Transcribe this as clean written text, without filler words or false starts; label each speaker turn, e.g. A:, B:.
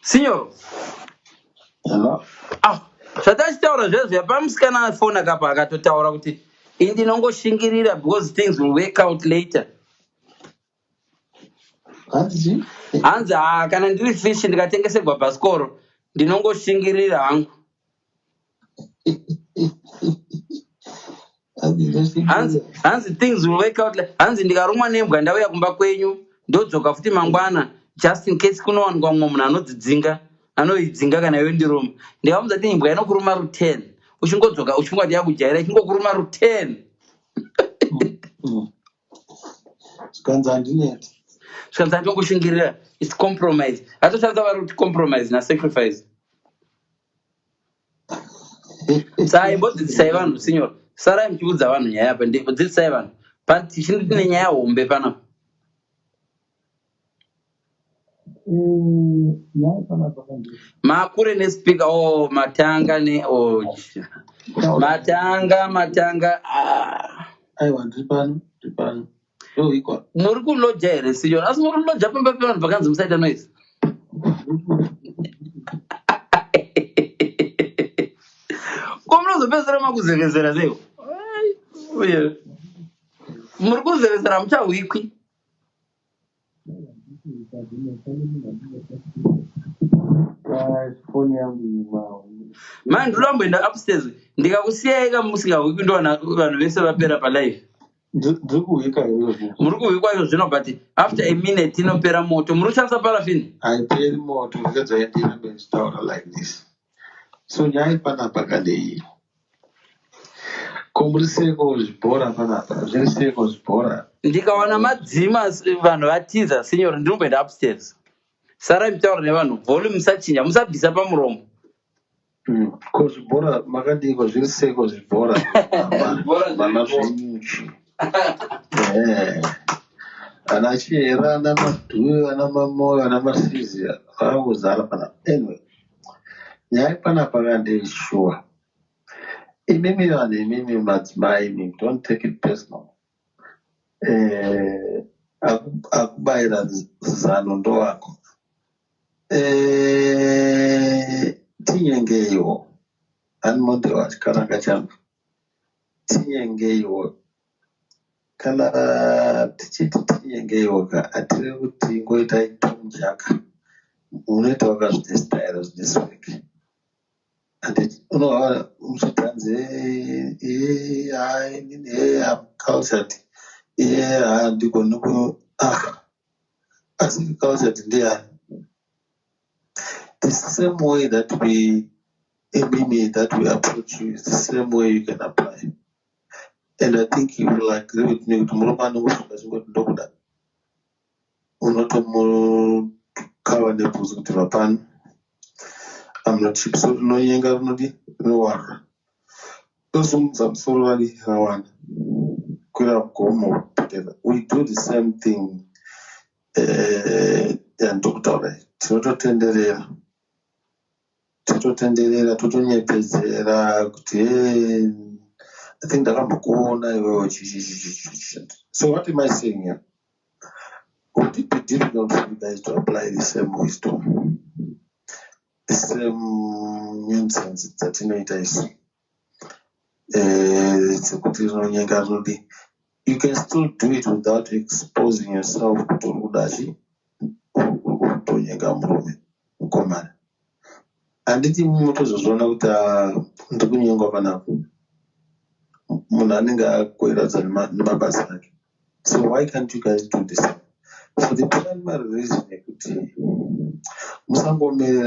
A: Signor.
B: Hello.
A: Zvataura zvezvo yapamusikana phone akapa akatotaura kuti indinongoshingirira because things will work out later. Hanzi kana ndiri fish ndikatengeserwa bhasikoro ndinongoshingirira hangu. Hanzi things will work out. Hanzi ndikarumwa nembwa ndauya kumba kwenyu ndodzoka futi mangwana just in case kunowanikwa mumwe munhu anoidzinga kana iwe ndiruma. Ndikamuudza kuti imbwa inokuruma ru10 uchingodzoka uchingoti yakujaira ichingokuruma ru10. Zvikanzi ndongoshingirira. It's compromise. Hatoshandisa vari kuti compromise nasacrifice. Saka imbodzidzisai vanhu signor. Sarai muchiudza vanhu nyaya apa dzidzisai vanhu. Tichindi tine nyaya hombe panapa. Makure nespeaker matanga ne matanga
B: aiwa ndipano
A: muri kuloja here signor asi muri kuloja pamba pevanhu pakanzi musaita noise. Ko munozopedzera makuzevezera seiko muri kuzevezera muchahwikwi. Mani ndoramboenda upstairs ndikakusiyai musingahwikwi ndowana vanhu vese vapera palive. Muri kuhwikwa izvo zvino but after a minute inopera moto. Muri kushandisa parafini?
B: Haiperi moto ndikadzaendirambe ndichitaura like this. So nyaya panapa kadei komuriseko zvibhora panapa zviriseko zvibhora.
A: Ndikawana madzima vanhu vatiza signor ndinomboenda upstairs. Sarai mutaura nevanhu volume musachinja musabvisa pamuromo.
B: Ko zvibhora makadiko zviriseko zvibhora vana zvenyuchi ana chera ana madhuyo ana mamoyo ana masizi vakuzara panapa. Anyway nyaya panapa kandishuwa imimi vanhu imimi madzimai imimi don't take it personal. Akubayira zano ndowako tinyengeiwo animonde wachikaranga changu tinyengeiwo kana tichiti tinyengeiwoka hatiri kuti ngoita itomujaka unoita wakazvidesitaira zvidesweke unohava muchitanzi cultured ndigoni asi cultured ndiani. The same way that we approach you is the same way you can apply. And I think you will agree with me. I'm not cheap, so no younger, no war. We do the same thing. And doctor, tototenderera totonyepedzera kuti I think ndakambokuona iwewe so what am I saying here? Would it be difficult for you guys to apply the same wisdom, the same nonsense zatinoita isu? You can still do it without exposing yourself to rudashi utonyenga murume mukomana. Handiti mutozozviona kuti ndikunyengwa panapo munhu anenge akoeradza nemabasa ake. So why can't you guys do this? For the primary reason yekuti musangomerera